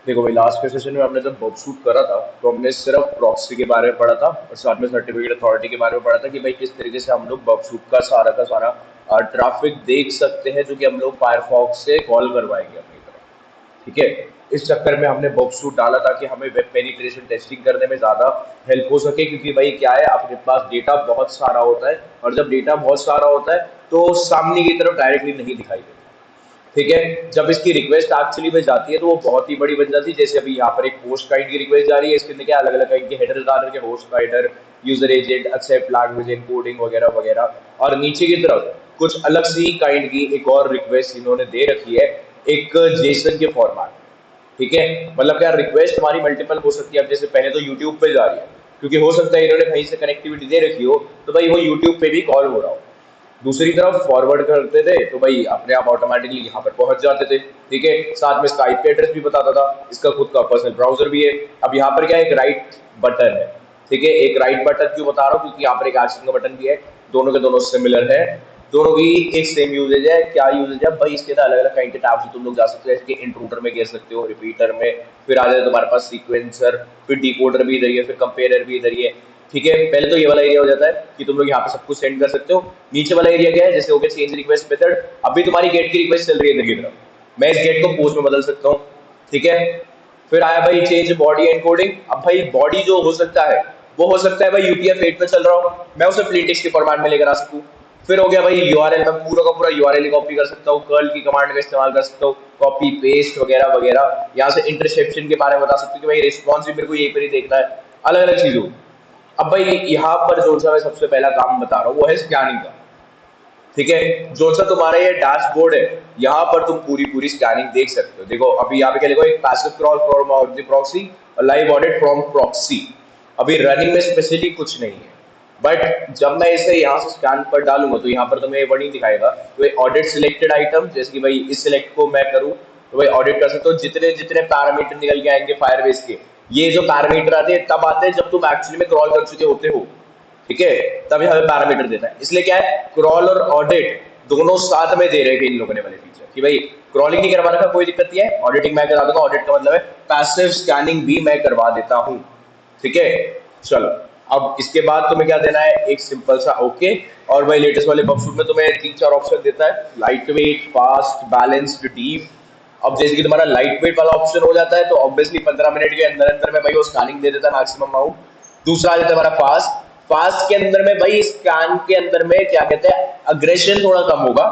देखो भाई, लास्ट के सेशन में हमने जब बग शूट करा था तो हमने सिर्फ प्रॉक्सी के बारे में पढ़ा था और साथ में सर्टिफिकेट अथॉरिटी के बारे में पढ़ा था कि भाई किस तरीके से हम लोग बग शूट का सारा ट्रैफिक देख सकते हैं जो कि हम लोग फायरफॉक्स से कॉल करवाएंगे अपनी तरफ। ठीक है। इस चक्कर में हमने बग शूट डाला ताकि हमें वेब पेनिट्रेशन टेस्टिंग करने में ज़्यादा हेल्प हो सके, क्योंकि भाई क्या है, अपने पास डेटा बहुत सारा होता है और जब डेटा बहुत सारा होता है तो सामने की तरफ डायरेक्टली नहीं दिखाई देता। ठीक है। जब इसकी रिक्वेस्ट एक्चुअली में जाती है तो वो बहुत ही बड़ी बन जाती है। जैसे अभी यहाँ पर एक पोस्ट काइंड की रिक्वेस्ट जा रही है, इसके अंदर क्या अलग अलग काइंड के हेडर डाल रखे, होस्ट का header, user agent, accept language encoding वगैरह वगैरह। और नीचे की तरफ कुछ अलग सी काइंड की एक और रिक्वेस्ट इन्होंने दे रखी है, एक जेसन के फॉर्मेट। ठीक है। मतलब क्या, रिक्वेस्ट हमारी मल्टीपल हो सकती है। अब जैसे पहले तो यूट्यूब पे जा रही है, क्योंकि हो सकता है इन्होंने कहीं से कनेक्टिविटी दे रखी हो तो भाई वो यूट्यूब पे भी कॉल हो रहा हो। दूसरी तरफ फॉरवर्ड करते थे तो भाई अपने आप ऑटोमेटिकली यहाँ पर पहुंच जाते थे। ठीक है। साथ में स्काइप के एड्रेस भी बताता था, इसका खुद का पर्सनल ब्राउजर भी है। अब यहाँ पर क्या है, एक राइट बटन है। ठीक है। एक राइट बटन क्यों बता रहा हूँ, क्योंकि यहाँ पर एक एक्शन का बटन भी है। दोनों के दोनों सिमिलर है, दोनों की एक सेम यूजेज है। क्या यूजेज है भाई, इसके अंदर अलग अलग काइंड के टैब्स से तुम लोग जा सकते हो। जैसे कि इंट्रूडर में कह सकते हो, रिपीटर में, फिर आ जाए तुम्हारे पास सीक्वेंसर, फिर डिकोडर भी इधर ही है, फिर कंपेयरर भी इधर ही है। ठीक है। पहले तो ये वाला एरिया हो जाता है कि तुम लोग यहाँ पे सब कुछ सेंड कर सकते हो। नीचे वाला एरिया क्या है, जैसे हो गया चेंज रिक्वेस्ट मेथड। अभी तुम्हारी गेट की रिक्वेस्ट चल रही है इधर की तरफ, मैं इस गेट को पोस्ट में बदल सकता हूँ। ठीक है। फिर आया भाई चेंज बॉडी एनकोडिंग। अब भाई बॉडी जो हो सकता है वो हो सकता है भाई UTF-8 में चल रहा हो, मैं उसे प्लेन टेक्स्ट के फॉर्मेट में लेकर आ सकूँ। फिर हो गया भाई यूआरएल, मैं पूरा का पूरा यूआरएल कॉपी कर सकता हूँ, कर्ल की कमांड का इस्तेमाल कर सकता हूँ, कॉपी पेस्ट वगैरह वगैरह। यहाँ से इंटरसेप्शन के बारे में बता सकते हो कि भाई रिस्पॉन्स भी मेरे को यहीं पर ही देखना है, अलग अलग चीजों। अब भाई यहाँ पर जो सा मैं सबसे पहला काम बता रहा हूँ वो है स्कैनिंग का। ठीक है। जो सा तुम्हारा ये डैशबोर्ड है, यहाँ पर तुम पूरी पूरी स्कैनिंग देख सकते हो। देखो अभी यहाँ पे क्या लिखा है, एक passive crawl from the proxy और लाइव ऑडिट फ्रॉम प्रॉक्सी। अभी रनिंग में स्पेशली कुछ नहीं है, बट जब मैं इसे यहाँ से स्कैन पर डालूंगा तो यहाँ पर तुम्हें वर्डिंग दिखाएगा, तो ऑडिट सिलेक्टेड आइटम, जैसे कि भाई इस सिलेक्ट को मैं करूँ तो भाई ऑडिट कर सकते हो। जितने जितने पैरामीटर निकल के आएंगे फायरबेस के, ये जो पैरामीटर आते हैं तब आते हैं जब तुम एक्चुअली में क्रॉल कर चुके होते हो। ठीक है। तभी हमें पैरामीटर देता है। इसलिए क्या है, क्रॉल और ऑडिट दोनों साथ में दे रहे हैं इन लोगों ने वाले फीचर कि भाई क्रॉलिंग नहीं करवा रखा, कोई दिक्कत नहीं है, ऑडिटिंग मैं करा दूंगा। ऑडिट का मतलब है पैसिव स्कैनिंग भी मैं करवा देता हूं। ठीक है। चलो, अब इसके बाद तुम्हें क्या देना है, एक सिंपल सा ओके। और भाई लेटेस्ट वाले बक्सूट में तुम्हें 3-4 ऑप्शन देता है, light weight, fast, balanced, deep. अब जैसे कि तुम्हारा लाइट वेट वाला ऑप्शन हो जाता है तो ऑब्वियसली 15 मिनट के अंदर अंदर में भाई वो स्कैनिंग दे देता है मैक्सिमम अमाउंट। दूसरा आ जाता है हमारा फास्ट। फास्ट के अंदर में भाई स्कैन के अंदर में क्या कहते हैं, अग्रेशन थोड़ा कम होगा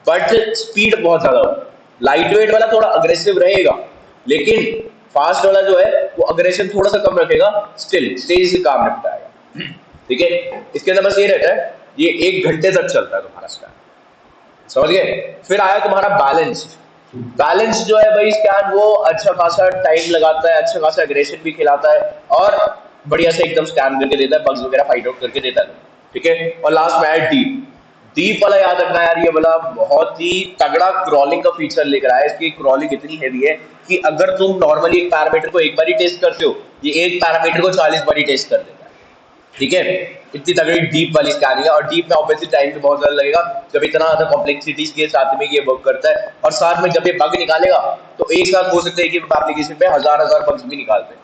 बट स्पीड बहुत ज्यादा होगा। लाइट वेट वाला थोड़ा अग्रेसिव रहेगा, लेकिन फास्ट वाला जो है वो अग्रेशन थोड़ा सा कम रखेगा, स्टिल तेजी से काम निपटाएगा। ठीक है। इसके अंदर बस ये रहता है, ये 1 घंटे तक चलता है तुम्हारा स्कैन। समझ गए। फिर आया तुम्हारा बैलेंस। बैलेंस जो है भाई स्कैन, वो अच्छा खासा टाइम लगाता है, अच्छा खासा एग्रेशन भी खिलाता है और बढ़िया से एकदम स्कैन करके देता है, बग्स वगैरह फाइंड आउट करके देता है। ठीक है। और लास्ट में है डीप। डीप वाला याद रखना यार, ये वाला बहुत ही तगड़ा क्रॉलिंग का फीचर लेकर आया है। इसकी क्रॉलिंग इतनी हैवी है कि अगर तुम नॉर्मली एक पैरामीटर को एक बार ही टेस्ट करते हो, ये एक पैरामीटर को 40 बार ही टेस्ट कर देता है। ठीक है। इतनी तगड़ी डीप वाली स्कैनिंग है, और डीप में ऑब्वियसली टाइम भी बहुत ज्यादा लगेगा जब इतना ज्यादा कॉम्प्लेक्सिटीज के साथ में ये वर्क करता है। और साथ में जब ये बग निकालेगा तो एक साथ हो सकता है कि एप्लीकेशन पे हजार हजार बग्स भी निकालते हैं।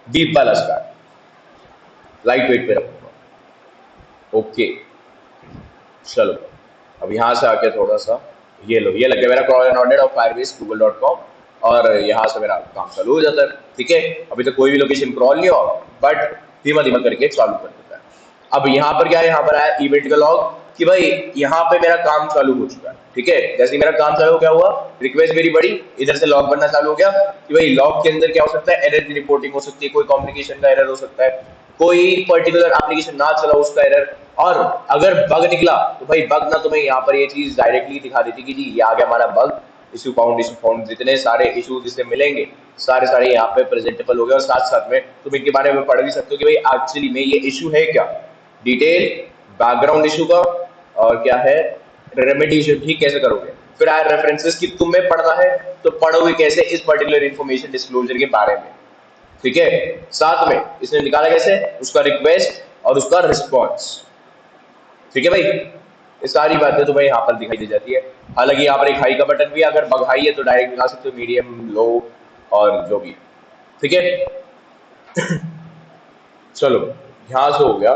डीप वाला स्कैन लाइट वेट पे रखूंगा। ओके। चलो, अब यहाँ से आके थोड़ा सा ये लो, ये लग गया मेरा crawl and audit of Firebase google.com, और यहाँ से मेरा काम चालू हो जाता है। ठीक है। अभी तो कोई भी लोकेशन क्रॉल नहीं हो, बट धीमा धीमा करके चालू कर देता है। अब यहाँ पर क्या है, यहाँ पर आया इवेंट का लॉग कि भाई यहाँ पे मेरा काम चालू हो चुका है। ठीक है। जैसे मेरा काम चालू क्या हुआ, रिक्वेस्ट मेरी बड़ी, इधर से लॉग बनना चालू हो गया कि भाई लॉग के अंदर क्या हो सकता है, एरर की रिपोर्टिंग हो सकती है, कोई कम्युनिकेशन का एरर हो सकता है, कोई पर्टिकुलर एप्लीकेशन ना चला उसका एरर। और अगर बग निकला तो भाई बग ना तुम्हें यहाँ पर ये चीज डायरेक्टली दिखा देती कि जी ये आ गया हमारा बग, इशू फाउंड, जितने सारे इशू जिससे मिलेंगे सारे सारे यहाँ पे प्रेजेंटेबल हो गए। और साथ साथ में तुम इनके बारे में पढ़ भी सकते हो कि भाई एक्चुअली में ये इशू है क्या, डिटेल बैकग्राउंड इशू का, और क्या है रेमेडी इशू, ठीक कैसे करोगे। फिर आया रेफरेंसेस की तुम्हें पढ़ना है तो पढ़ोगे कैसे इस पर्टिकुलर इन्फॉर्मेशन डिस्क्लोजर के बारे में। ठीक है। साथ में इसने निकाला कैसे उसका रिक्वेस्ट और उसका रिस्पॉन्स। ठीक है भाई, ये सारी बातें तुम्हें यहाँ पर दिखाई दे जाती है। हालांकि यहाँ पर एक हाई का बटन भी है, अगर बग हाई है तो डायरेक्ट निकाल सकते हो, मीडियम, लो और जो भी। ठीक है। चलो यहाँ से हो गया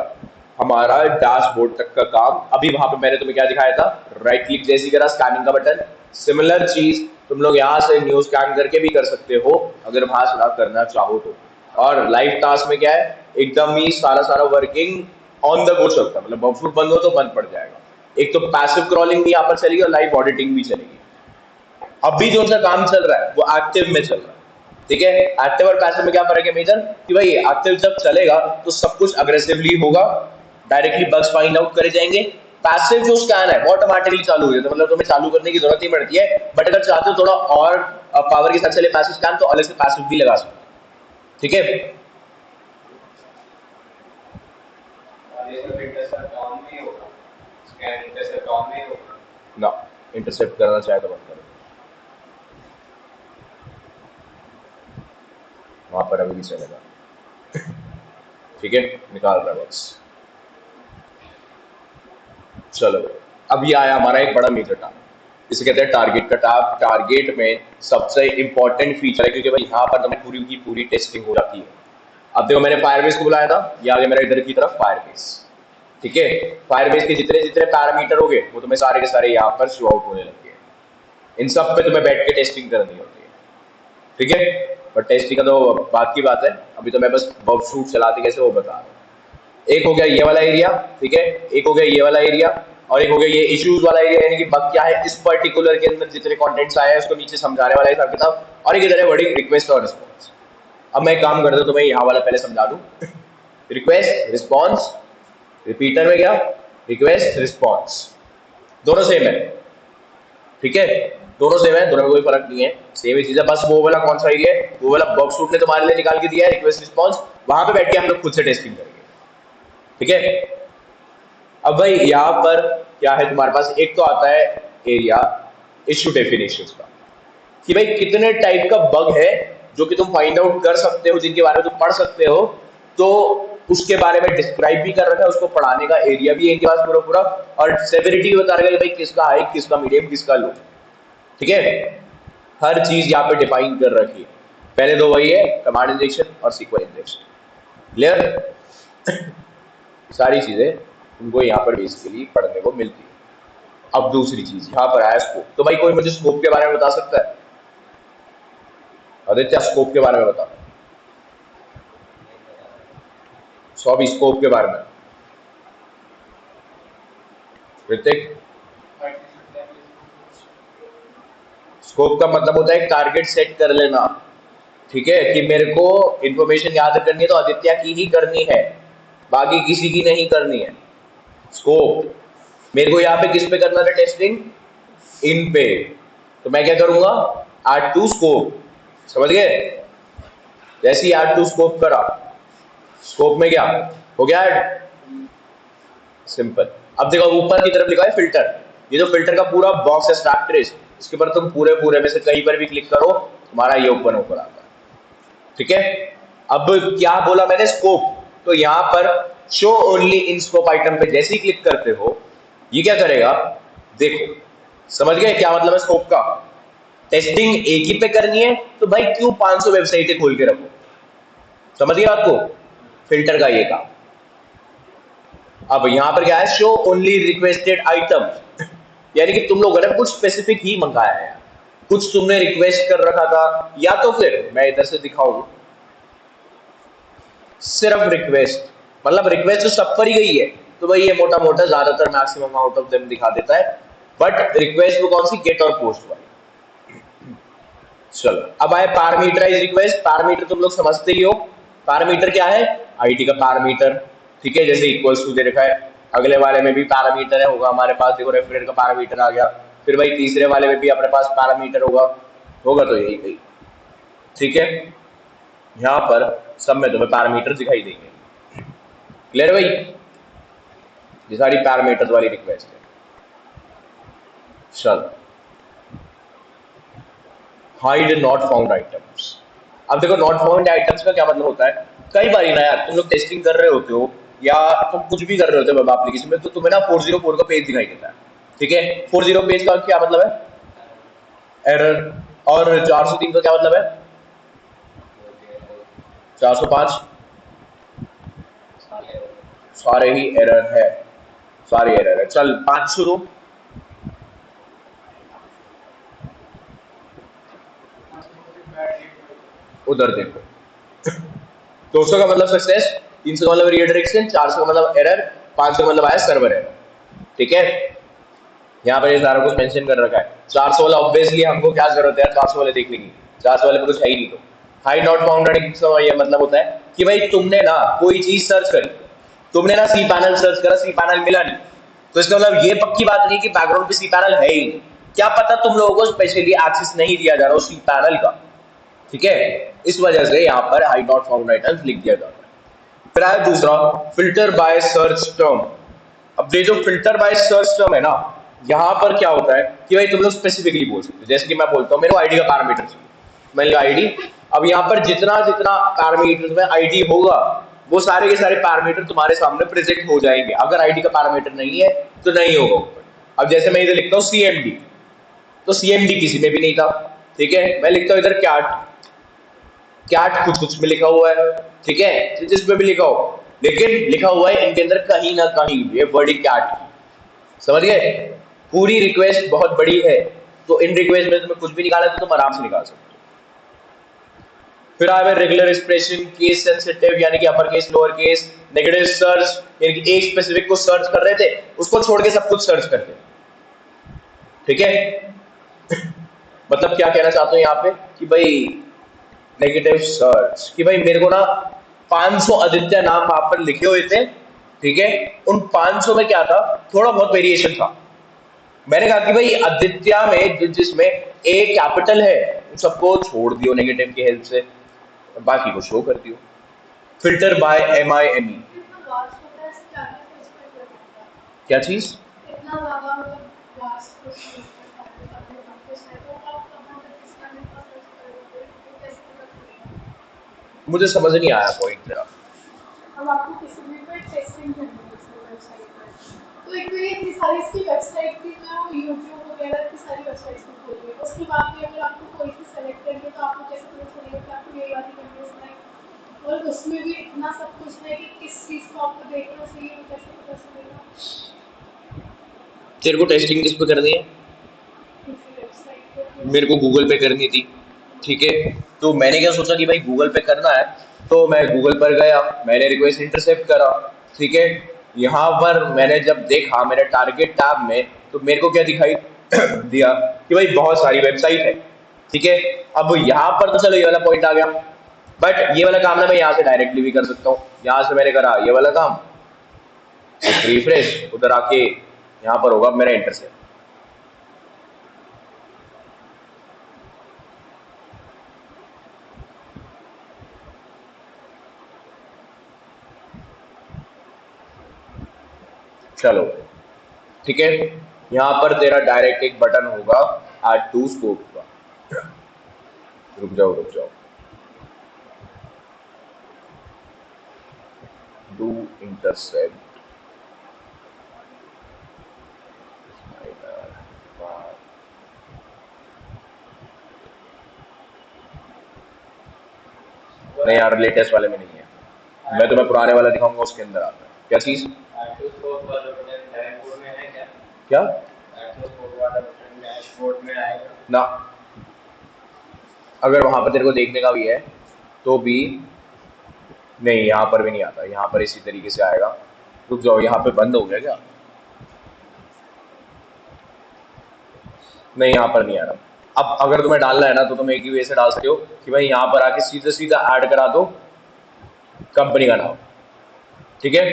हमारा डैशबोर्ड तक का काम। अभी वहां पे मैंने तुम्हें क्या दिखाया था, राइट क्लिक जैसी करा, स्कैनिंग का बटन। सिमिलर चीज तुम लोग यहाँ से न्यू स्कैन करके भी कर सकते हो अगर वहां से ना करना चाहो तो। और लाइव टास्क में क्या है, एकदम ही सारा सारा वर्किंग ऑन द गो चलता है, मतलब बफर बंद हो तो बंद पड़ जाएगा। एक तो पैसिव क्रॉलिंग भी यहाँ पर चलेगी और लाइव ऑडिटिंग भी चलेगी। अभी जो सा काम चल रहा है वो एक्टिव में चल रहा है, ठीक है। एक्टिव और पैसिव में क्या फर्क है मेजर, कि भाई एक्टिव जब चलेगा तो सब कुछ अग्रेसिवली होगा, डायरेक्टली बग्स फाइंड आउट करे जाएंगे। पैसिव जो स्कैन है वो ऑटोमेटिकली चालू हो जाता है, मतलब तुम्हें चालू करने की जरूरत नहीं पड़ती है। बट अगर चाहते हो थोड़ा और पावर के साथ चले पैसिव स्कैन तो अलग से पैसिव भी लगा सकते हो, ठीक है। ना इंटरसेप्ट करना चाहे तो बंद करो, वहां पर अभी भी चलेगा, ठीक है। निकाल रहा है बस। चलो अब ये आया हमारा एक बड़ा मेजर टास्क, इसे कहते हैं टारगेट का टास्क। टारगेट में सबसे इंपॉर्टेंट फीचर है क्योंकि भाई यहाँ पर तुम्हें पूरी की पूरी टेस्टिंग हो जाती है। अब देखो मैंने फायरबेस को बुलाया था, ये आगे मेरा इधर की तरफ फायरबेस, ठीक है। फायरबेस के जितने जितने पैरामीटर हो गए वो तुम्हें सारे के सारे यहाँ पर शो आउट होने लगे हैं। इन सब पे तुम्हें बैठ के टेस्टिंग करनी होती है, ठीक है। और टेस्टिंग का तो बात की बात है, अभी तो मैं बस बफसूट चलाते कैसे वो बता रहा हूँ। एक हो गया ये वाला एरिया, ठीक है। एक हो गया ये वाला एरिया, और एक हो गया ये इश्यूज वाला एरिया, यानी कि बग क्या है इस पर्टिकुलर के अंदर जितने कंटेंट्स आए हैं उसको नीचे समझाने वाला हिसाब किताब। और एक इधर है वर्डिंग, रिक्वेस्ट और रिस्पॉन्स। अब मैं एक काम करता हूं, तुम्हें यहाँ वाला पहले समझा दूं। रिक्वेस्ट रिस्पॉन्स, रिपीटर में क्या, रिक्वेस्ट रिस्पॉन्स, दोनों सेम है, ठीक है। दोनों सेम है, दोनों में कोई फर्क नहीं है, सेम ही चीज है। बस वो वाला कौन सा एरिया है, वो वाला बग सूट ने तुम्हारे लिए निकाल के दिया है रिक्वेस्ट रिस्पॉन्स, वहां पे बैठ के हम लोग खुद से टेस्टिंग करेंगे, ठीक है। अब भाई यहाँ पर क्या है तुम्हारे पास, एक तो आता है एरिया इश्यू डेफिनेशंस का, कि भाई कितने टाइप का बग है जो कि तुम फाइंड आउट कर सकते हो, जिनके बारे में तुम पढ़ सकते हो। तो उसके बारे में डिस्क्राइब भी कर रखा है, उसको पढ़ाने का एरिया भी है इनके पास पूरा पूरा, और सेवेरिटी भी बता रखा है कि भाई किसका हाई, किसका मीडियम, किसका लो, ठीक है। हर चीज यहाँ पे डिफाइन कर रखी है। पहले दो वही है, कमांड इंजेक्शन और सीक्वेंस इंजेक्शन, क्लियर। सारी चीजें तुमको यहाँ पर बेसिकली पढ़ने को मिलती है। अब दूसरी चीज यहाँ पर आया स्कोप, तो भाई कोई मुझे स्कोप के बारे में बता सकता है, आदित्य स्कोप के बारे में बता। सौ भी स्कोप के बारे में, ऋतिक। स्कोप का मतलब होता है टारगेट सेट कर लेना, ठीक है, कि मेरे को इंफॉर्मेशन याद करनी है तो आदित्य की ही करनी है, बाकी किसी की नहीं करनी है। स्कोप मेरे को यहाँ पे किस पे करना था टेस्टिंग, इन पे, तो मैं क्या करूंगा, ऐड टू स्कोप, समझ गए। जैसे ही ऐड टू स्कोप करा, स्कोप में क्या हो गया, ऐड, सिंपल। अब देखो ऊपर की तरफ लिखा है फिल्टर, ये जो फिल्टर का पूरा बॉक्स है स्टैक ट्रेस, इसके ऊपर तुम पूरे पूरे में से कहीं पर भी क्लिक करो तुम्हारा ये ओपन होकर आता है, ठीक है। अब क्या बोला मैंने, स्कोप, तो यहां पर show only in scope item पे जैसे ही क्लिक करते हो ये क्या करेगा, देखो समझ गए क्या मतलब है स्कोप का। टेस्टिंग एक ही पे करनी है तो भाई क्यों 500 वेबसाइटें खोल के रखो, समझ गए आपको, फिल्टर का ये काम। अब यहां पर क्या है, शो ओनली रिक्वेस्टेड आइटम, यानी कि तुम लोगों ने कुछ स्पेसिफिक ही मंगाया है, कुछ तुमने रिक्वेस्ट कर रखा था, या तो फिर मैं इधर से दिखाऊं सिर्फ रिक्वेस्ट, मतलब रिक्वेस्ट तो सब पर ही गई है तो भाई ये मोटा मोटा ज्यादातर मैक्सिमम आउट ऑफ देम दिखा देता है। बट रिक्वेस्ट वो कौन सी, गेट और पोस्ट वाली। चलो अब आए पैरामीटराइज रिक्वेस्ट। पैरामीटर तुम लोग समझते ही हो, पैरामीटर क्या है, आईटी का पैरामीटर, ठीक है, जैसे इक्वल्स टू दे रखा है। अगले वाले में भी पैरामीटर है होगा हमारे पास, देखो रेफरेंट का पैरामीटर आ गया। फिर भाई तीसरे वाले में भी अपने पास पैरामीटर होगा, होगा तो यही कही, ठीक है। यहाँ पर सब में तुम्हें पैरामीटर दिखाई देंगे, क्लियर भाई। ये सारी पैरामीटर्स वाली रिक्वेस्ट है। चलो हाइड नॉट फाउंड आइटम्स। अब देखो नॉट फाउंड आइटम्स का क्या मतलब होता है, कई बार ना यार तुम लोग टेस्टिंग कर रहे होते हो या तुम कुछ भी कर रहे होते हो वेब एप्लीकेशन में, तो तुम्हें ना 404 का पेज दिखाई देता है, ठीक है। 40 पेज का क्या मतलब है, एरर। और 403 का क्या मतलब है, 405 सारे ही एरर है, सारे एरर है। चल 500 दो, उधर देखो। 200 का मतलब सक्सेस, 300 का मतलब रीडायरेक्शन, 400 का मतलब एरर, 500 का मतलब आया सर्वर एरर। ठीक है, यहाँ पर ये सारा कुछ मेंशन कर रखा है। 400 वाला ऑब्वियसली हमको क्या जरूरत है 400 वाले देखने की, 400 वाले में कुछ है ही नहीं। तो हाई नॉट फाउंड ये मतलब होता है कि भाई तुमने ना कोई चीज सर्च करी, तुमने ना सी पैनल सर्च करा, सी पैनल मिला नहीं, तो इसका मतलब ये पक्की बात नहीं कि बैकग्राउंड पे सी पैनल है ही नहीं। क्या पता तुम लोगों को स्पेशली एक्सेस नहीं दिया जा रहा उस सी पैनल का। ठीक है, इस वजह से यहाँ पर हाई नॉट फाउंड आइटम्स लिख दिया जाता है। फिर आया दूसरा, फिल्टर बाय सर्च टर्म। अब ये जो फिल्टर बाय सर्च टर्म है ना, यहाँ पर क्या होता है कि भाई तुम लोग स्पेसिफिकली बोल सकते हो। जैसे कि मैं बोलता हूँ मेरे को आईडी का पैरामीटर चाहिए, मैं लिखा आईडी। अब यहाँ पर जितना जितना पैरामीटर में आईडी होगा वो सारे के सारे पैरामीटर तुम्हारे सामने प्रेजेंट हो जाएंगे। अगर आईडी का पैरामीटर नहीं है तो नहीं होगा ऊपर। अब जैसे मैं इधर लिखता हूँ सीएमडी, तो सीएमडी किसी में भी नहीं था। ठीक है, मैं लिखता हूँ इधर कैट, कैट कुछ कुछ में लिखा हुआ है। ठीक है, जिसमें भी लिखा हो, लेकिन लिखा हुआ है इनके अंदर कहीं ना कहीं ये वर्ड कैट। समझ गए, पूरी रिक्वेस्ट बहुत बड़ी है, तो इन रिक्वेस्ट में तुम्हें कुछ भी निकाला तो तुम आराम से निकाल सकते हो। फिर आया रेगुलर एक्सप्रेशन, केस सेंसिटिव यानी कि upper case lower case, negative search यानी कि एक स्पेसिफिक को सर्च कर रहे थे उसको छोड़ के सब कुछ सर्च करते। ठीक है, मतलब क्या कहना चाहते हो यहाँ पे कि भाई नेगेटिव सर्च, कि भाई मेरे को ना 500 आदित्य नाम वहां पर लिखे हुए थे। ठीक है, उन 500 में क्या था, थोड़ा बहुत वेरिएशन था। मैंने कहा कि भाई आदित्य में जिसमें ए कैपिटल है उन सबको छोड़ दियो नेगेटिव की हेल्प से, बाकी को शो कर दियो। फिल्टर बाय MIME, क्या चीज? मुझे समझ नहीं आया पॉइंट तेरा। अब आपको किसी भी पे टेस्टिंग करनी है उसकी वेबसाइट पर, तो एक मेरी इतनी सारी इसकी वेबसाइट थी जो यूट्यूब वगैरह की सारी वेबसाइट्स पे खोल गई। उसके बाद भी अगर आपको कोई सी सेलेक्ट करनी है तो आपको कैसे पता चलेगा कि आपको ये वाली करनी है सेलेक्ट, और उसमें भी इतना सब कुछ है कि किस चीज़ को आपको देखना चाहिए वो कैसे पता चलेगा। तेरे को टेस्टिंग किस पे करनी है? किसी वेबसाइट पे मेरे को गूगल पे करनी थी। ठीक है, तो मैंने क्या सोचा कि भाई गूगल पे करना है, तो मैं गूगल पर गया, मैंने रिक्वेस्ट इंटरसेप्ट करा। ठीक है, यहाँ पर मैंने जब देखा मेरे टारगेट टैब में, तो मेरे को क्या दिखाई दिया कि भाई बहुत सारी वेबसाइट है। ठीक है, अब यहाँ पर तो चलो ये वाला पॉइंट आ गया, बट ये वाला काम ना मैं यहाँ से डायरेक्टली भी कर सकता हूँ। यहाँ से मैंने करा ये वाला काम, रिफ्रेश, उधर आके यहाँ पर होगा मेरा इंटरसेप्ट। चलो ठीक है, यहाँ पर तेरा डायरेक्ट एक बटन होगा ऐड टू स्कोप का। रुक जाओ रुक जाओ, डू इंटरसेप्ट, नहीं यार लेटेस्ट वाले में नहीं है, मैं तुम्हें पुराने वाला दिखाऊंगा उसके अंदर आता है। क्या चीज? क्या ना, अगर वहां पर तेरे को देखने का भी है तो भी नहीं, यहाँ पर भी नहीं आता, यहाँ पर इसी तरीके से आएगा। रुक जाओ, यहाँ पे बंद हो गया क्या? नहीं यहाँ पर नहीं आ रहा। अब अगर तुम्हें डालना है ना तो तुम एक ही वे से डाल सकते हो कि भाई यहाँ पर आके सीधा सीधा ऐड करा दो कंपनी का नाम। ठीक है,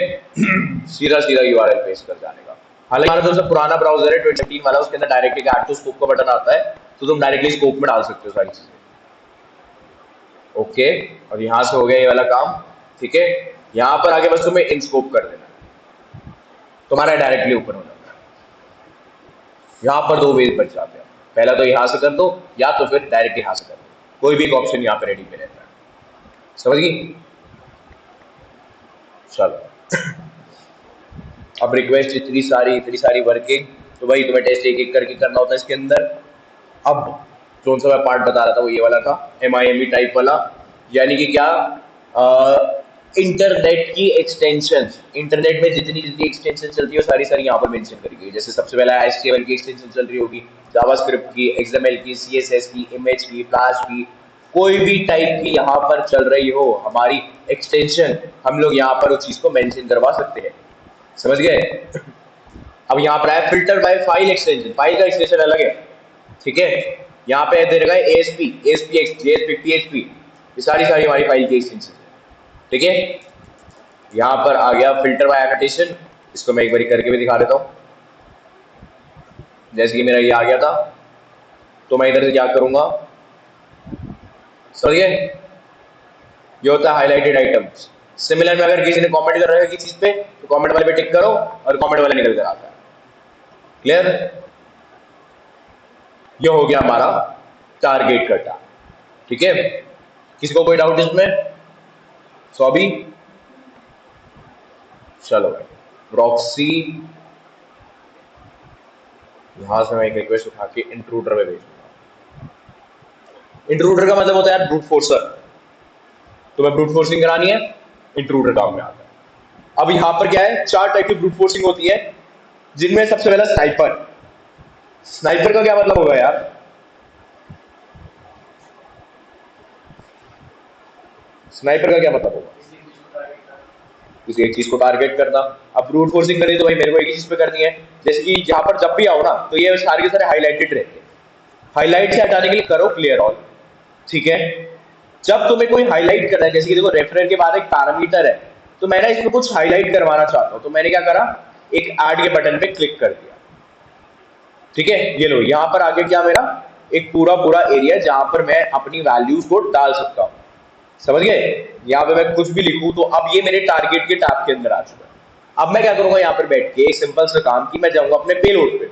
सीधा सीधा URL पेस्ट कर जाने का। हालांकि हमारा जो पुराना ब्राउजर है 2018 वाला, उसके अंदर डायरेक्टली ऐड टू स्कोप का बटन आता है, तो तुम डायरेक्टली स्कोप में डाल सकते हो सारी चीजें। ओके, और यहाँ से हो गया ये वाला काम। ठीक है, यहाँ पर आगे बस तुम्हें इन स्कोप कर देना है, तुम्हारा डायरेक्टली ओपन हो जाता है। यहाँ पर दो वेज बच जाते हैं, पहला तो यहाँ से कर दो या तो फिर डायरेक्ट यहाँ से कर दो, कोई भी एक ऑप्शन यहाँ पे रेडी पे रहता है। समझ गई? चलो अब रिक्वेस्ट इतनी सारी वर्किंग, तो भाई तुम्हें टेस्ट एक एक करके करना होता है इसके अंदर। अब कौन सा मैं पार्ट बता रहा था वो ये वाला था, MIME टाइप वाला, यानी कि क्या, इंटरनेट की एक्सटेंशन, इंटरनेट में जितनी जितनी एक्सटेंशन चलती है वो सारी सारी यहाँ पर मेंशन करी गई। जैसे सबसे पहला HTML की एक्सटेंशन चल रही होगी, जावास्क्रिप्ट की, XML की, CSS की, इमेज की, फ्लैश की, कोई भी टाइप की यहाँ पर चल रही हो हमारी एक्सटेंशन, हम लोग यहाँ पर उस चीज को मेंशन करवा सकते हैं। समझ गए? अब यहाँ पर है filter by file extension, file का एक्सटेंशन अलग है, ठीक है। यहाँ पे दे रखा है ASP, ASPX, JSP, PHP, ये सारी सारी हमारी फाइल की एक्सटेंशन है, ठीक है। यहाँ पर आ गया फिल्टर बाय एनोटेशन, इसको मैं एक बार करके भी दिखा देता हूँ। जैसे कि मेरा ये आ गया था, तो मैं इधर से क्या करूंगा, समझ गए? ये होता है हाईलाइटेड आइटम्स। सिमिलर में अगर किसी ने कमेंट कर रहा है किसी चीज पे, तो कमेंट वाले पे टिक करो और कमेंट वाला निकल कर आता है। क्लियर? ये हो गया हमारा टारगेट कटा, ठीक है। किसी को कोई डाउट इसमें? सॉबी, चलो भाई। प्रॉक्सी, यहां से मैं एक रिक्वेस्ट उठा के इंट्रूडर में भेज दूंगा। इंट्रूडर का मतलब होता है ब्रूट फोर्सर, तो मैं ब्रूट फोर्सिंग करानी है, इंट्रूडर काम में आता है। अब यहां पर क्या है, 4 टाइप की ब्रूट फोर्सिंग होती है, जिनमें सबसे पहला स्नाइपर। स्नाइपर का क्या मतलब होगा यार? स्नाइपर का क्या मतलब होगा? किसी एक चीज को टारगेट करना। अब ब्रूट फोर्सिंग करें तो भाई मेरे को एक ही चीज पे करनी है। जैसे कि यहाँ पर जब भी आओ ना, तो ये सारे के सारे हाईलाइटेड रहते हैं। हाईलाइट से हटाने के लिए करो क्लियर ऑल, ठीक है। जब तुम्हें कोई हाईलाइट करना है, जैसे कि देखो रेफरेंस के बाद एक पैरामीटर है, तो मैं ना इसमें कुछ हाईलाइट करवाना चाहता हूं, तो मैंने क्या करा, एक ऐड के बटन पे क्लिक कर दिया, ठीक है। ये लो, यहां पर आगे क्या मेरा एक पूरा पूरा एरिया जहां पर मैं अपनी वैल्यूज को डाल सकता हूं। समझ गए? यहाँ पे मैं कुछ भी लिखूं तो अब ये मेरे टारगेट के टैब के अंदर आ चुका है। अब मैं क्या करूंगा, यहाँ पर बैठ के एक सिंपल सा काम की, मैं जाऊंगा अपने पेलोड पे।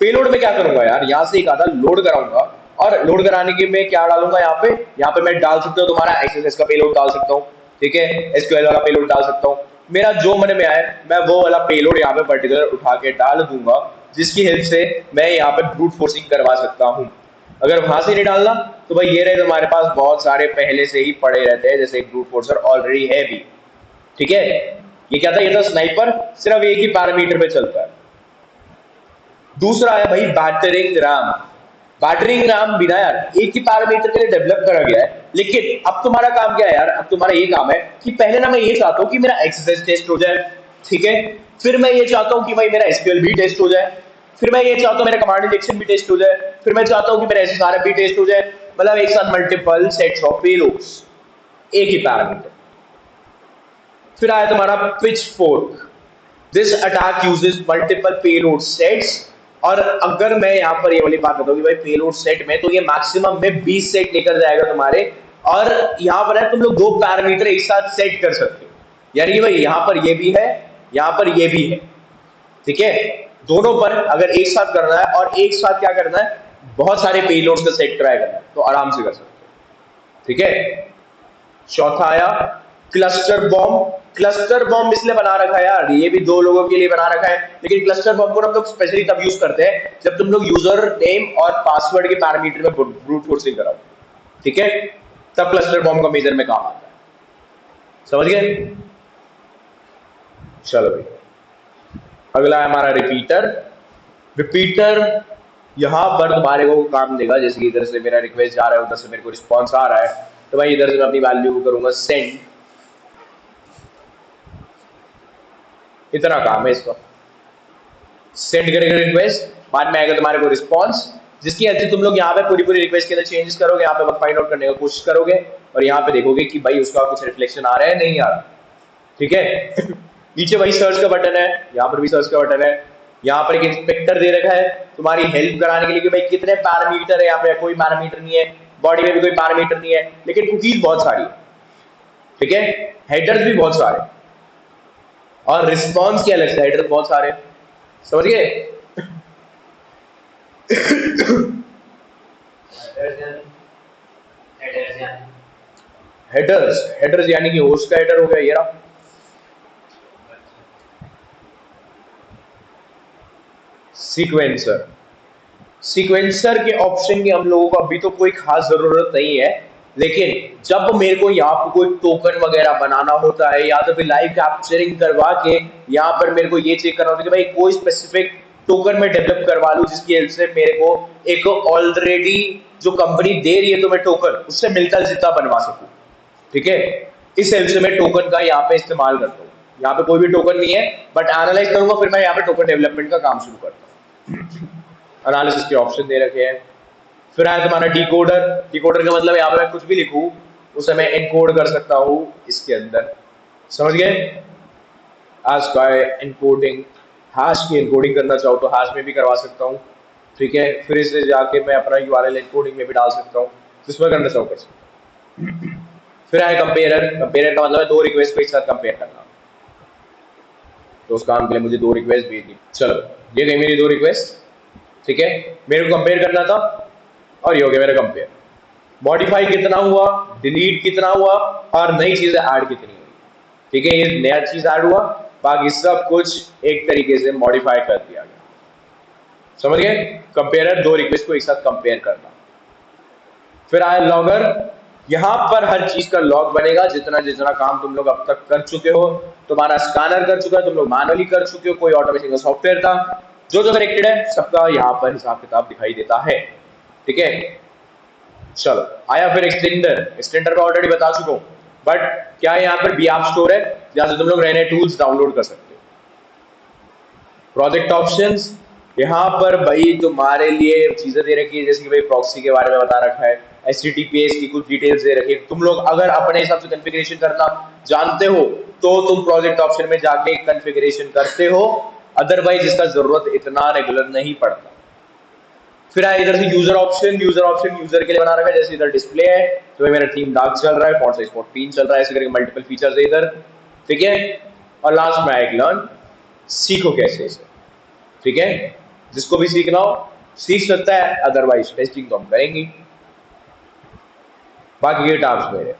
पेलोड में क्या करूंगा यार, यहाँ से एक आधा लोड कराऊंगा, और लोड कराने के मैं क्या डालूंगा यहाँ पे मैं डाल सकता हूँ तुम्हारा XSS का पेलोड डाल सकता हूँ, ठीक है। SQL वाला पेलोड डाल सकता हूँ, मेरा जो मन में आए मैं वो वाला पेलोड यहाँ पे पर्टिकुलर उठा के डाल दूंगा, जिसकी हेल्प से मैं यहाँ पे ब्रूट फोर्सिंग करवा सकता हूँ। अगर वहां से नहीं डालना, तो भाई ये रहे तुम्हारे पास बहुत सारे पहले से ही पड़े रहते हैं, जैसे एक ब्रूट फोर्सर ऑलरेडी है भी, ठीक है। ये क्या था, ये था स्नाइपर, सिर्फ एक ही पैरामीटर पे चलता है। दूसरा है भाई बैटरिंग राम। बैटरिंग राम बिना यार एक ही पैरामीटर के लिए डेवलप करा गया है, लेकिन अब तुम्हारा काम क्या है यार, अब तुम्हारा ये काम है कि पहले ना मैं ये चाहता हूं कि मेरा एक्सएसएस टेस्ट हो जाए, ठीक है। फिर मैं ये चाहता हूं कि भाई मेरा एसक्यूएल भी टेस्ट हो जाए, फिर मैं ये चाहता हूं मेरा कमांड इंजेक्शन भी टेस्ट हो जाए, फिर मैं चाहता हूं कि मेरा एसएसआरएफ भी टेस्ट हो जाए, मतलब एक साथ मल्टीपल सेट्स ऑफ पेलोड्स, एक ही पैरामीटर। फिर आया तुम्हारा pitch fork. This attack uses multiple payload sets, और अगर मैं यहाँ पर ये वाली बात बताऊं कि भाई पेलोड सेट में, तो ये मैक्सिमम में 20 सेट लेकर जाएगा तुम्हारे, और यहाँ पर है तुम लोग 2 पैरामीटर एक साथ सेट कर सकते हो, यानी कि भाई यहाँ पर ये भी है, यहाँ पर ये भी है, ठीक है। दोनों पर अगर एक साथ करना है और एक साथ क्या करना है, बहुत सारे पेलोड्स का सेट ट्राई करना है, तो आराम से कर सकते हो, ठीक है। चौथा आया क्लस्टर बॉम्ब। क्लस्टर बॉम्ब इसलिए बना रखा है यार, ये भी 2 लोगों के लिए बना रखा है, लेकिन क्लस्टर बॉम्ब को हम लोग स्पेशली तब यूज करते हैं जब तुम लोग यूजर नेम और पासवर्ड के पैरामीटर में ब्रूट फोर्सिंग कराओ, ठीक है, तब क्लस्टर बॉम्ब का मेजर में काम आता है। समझ गए? चलो भाई, अगला है हमारा रिपीटर। रिपीटर यहां पर तुम्हारे को काम देगा, जैसे कि इधर से मेरा रिक्वेस्ट जा रहा है, उधर से मेरे को रिस्पॉन्स आ रहा है, तो भाई इधर से मैं अपनी वैल्यू को करूंगा सेंड। इतना काम है इसका, सेंड करेगा रिक्वेस्ट, बाद में आएगा तुम्हारे को रिस्पॉन्स, जिसकी वजह से तुम लोग यहाँ पे पूरी पूरी रिक्वेस्ट के अंदर चेंजेस करोगे, यहाँ पे बग फाइंड आउट करने का कोशिश करोगे, और यहाँ पे देखोगे कि भाई उसका कुछ रिफ्लेक्शन आ रहा है नहीं आ रहा, ठीक है। नीचे वही सर्च का बटन है, यहाँ पर भी सर्च का बटन है, यहाँ पर एक इंस्पेक्टर दे रखा है तुम्हारी हेल्प कराने के लिए कि भाई कितने पैरामीटर है, यहाँ पे कोई पैरामीटर नहीं है, बॉडी में भी कोई पैरामीटर नहीं है, लेकिन कुकीज बहुत सारी है, ठीक है। हेडर्स भी बहुत सारे, और रिस्पॉन्स के अलग से हेडर्स बहुत सारे, समझ गए? हेडर्स, हेडर्स यानी कि होस्ट का हेडर हो गया ये रहा। सीक्वेंसर, सीक्वेंसर के ऑप्शन की हम लोगों को अभी तो कोई खास जरूरत नहीं है, लेकिन जब मेरे को यहाँ पर कोई टोकन वगैरह बनाना होता है या तो फिर लाइव कैप्चरिंग करवा के यहाँ पर मेरे को ये चेक करना होता है कि भाई कोई स्पेसिफिक टोकन में डेवलप करवा लूं जिसकी हेल्प से मेरे को एक ऑलरेडी जो कंपनी दे रही है तो मैं टोकन उससे मिलता जुलता बनवा सकूं। ठीक है, इस हेल्प से मैं टोकन का यहाँ पे इस्तेमाल करता हूँ। यहाँ पे कोई भी टोकन नहीं है बट एनालाइज करूंगा, फिर मैं यहाँ पे टोकन डेवलपमेंट का काम शुरू करता हूँ। एनालिसिस के ऑप्शन दे रखे हैं। फिर आया तुम्हारा डिकोडर। डिकोडर का मतलब यहाँ पे मैं कुछ भी लिखूं उसे मैं एनकोड कर सकता हूँ इसके अंदर, समझ गए। हैश का एनकोडिंग, हैश की एनकोडिंग करना चाहूँ तो हैश में भी करवा सकता हूँ। ठीक है, फिर इसे जाके मैं अपना यूआरएल एनकोडिंग में भी डाल सकता हूँ, जिसमें करना चाहूँ कर सकता हूँ। फिर आया कंपेयर। कंपेयर का मतलब है दो रिक्वेस्ट को एक साथ कंपेयर करना। तो उस काम के लिए मुझे दो रिक्वेस्ट भेजनी। चलो ये गई मेरी दो रिक्वेस्ट। ठीक है, मेरे को कंपेयर करना था और ये हो गया मेरा कंपेयर। मॉडिफाई कितना हुआ, डिलीट कितना हुआ और नई चीजें ऐड कितनी हुई। ठीक है, ये नया चीज ऐड हुआ, बाकी सब कुछ एक तरीके से मॉडिफाई कर दिया गया। समझ गए, कंपेयर दो रिक्वेस्ट को एक साथ कंपेयर करना। फिर आया लॉगर। यहां पर हर चीज का लॉग बनेगा, जितना जितना काम तुम लोग अब तक कर चुके हो। तुम्हारा स्कैनर कर चुका है, तुम लोग मैनुअली कर चुके हो, कोई ऑटोमेशन का सॉफ्टवेयर था, जो जो कनेक्टेड है सबका यहाँ पर हिसाब किताब दिखाई देता है। ठीक है, चलो आया फिर एक्सटेंडर। एक्सटेंडर का ऑलरेडी बता चुका हूं, बट क्या है यहाँ पर बी ऐप स्टोर है जहां से तुम लोग नए नए टूल्स डाउनलोड कर सकते हो। प्रोजेक्ट ऑप्शंस, यहाँ पर भाई तुम्हारे लिए चीजें दे रखी है, जैसे कि भाई प्रॉक्सी के बारे में बता रखा है, HTTPS की कुछ डिटेल्स दे रखी है। तुम लोग अगर अपने हिसाब से कॉन्फ़िगरेशन करना जानते हो तो तुम प्रोजेक्ट ऑप्शन में जाके कॉन्फ़िगरेशन करते हो, अदरवाइज इसका जरूरत इतना रेगुलर नहीं पड़ता। फिर आया इधर से user option. User option user के लिए बना रखा है, जैसे इधर डिस्प्ले है तो मेरा थीम डार्क चल रहा है, फॉन्ट साइज 14 चल रहा है, ऐसे करके मल्टीपल फीचर्स है इधर। ठीक है, और लास्ट में आएगा लर्न, सीखो कैसे इसे। ठीक है, जिसको भी सीखना हो सीख सकता है, अदरवाइज टेस्टिंग तो हम करेंगे। बाकी ये टास्क मेरे